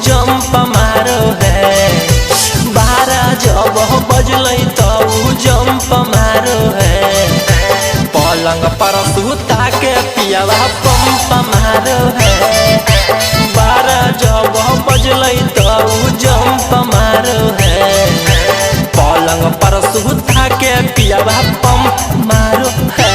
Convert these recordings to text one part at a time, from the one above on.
Jump मारो है। 12 जब बजल तो जंप मारो है। पलंग पर सुता के पियावा पंप मारो है। 12 जब बजल तो जंप मारो है। पलंग पर सुता के पियावा पंप मारो है।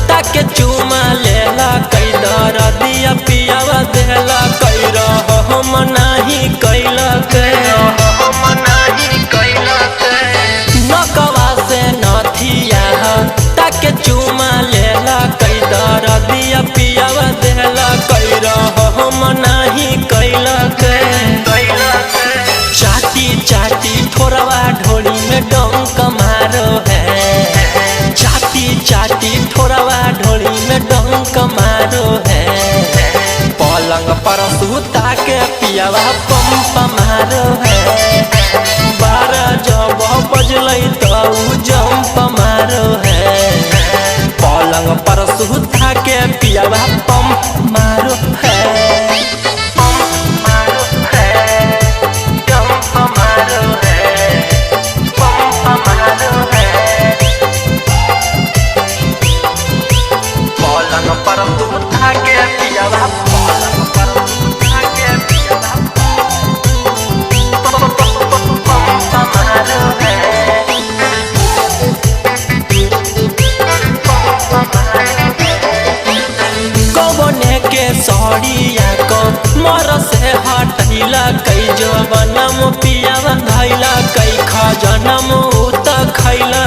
ताके चुमा लेला कई दर दिया पियावा देला कई हम नाही कैला नकवा से नथिया ताके चुमा लेला कई दर दिया पियावा देला कई हम नाही कैला चाटी चाटी थोड़वा ढोली में डंक मारो है। चाटी चाटी थोड़वा ढोली में डंक मारो है। पलंग पर सुता के पियावा पंप मारो है। 12 जब बजल तो जंप मारो है। पलंग पर सुता के पियावा पंप मारो है। सड़िया को मर से हटैला कई जवनम पियावा धैला कई खजनम उत खैला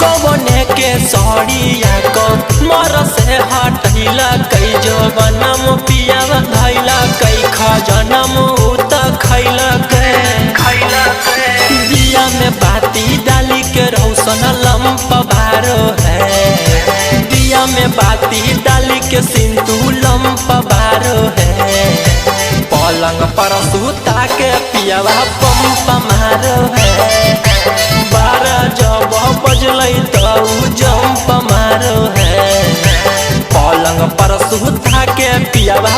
गवने के सड़िया को मर से हटैला कई जवनम पियावा धैला कई खजनम उत खैला दिया में बाती डाली के रौशन लंप भारो है। दिया में बाती डाली के सिंदू लंप बारो है। पलंग पर सुता के पियावा पंप मारो है। 12 जब बजल तो जंप मारो है। पलंग पर सुता के पियावा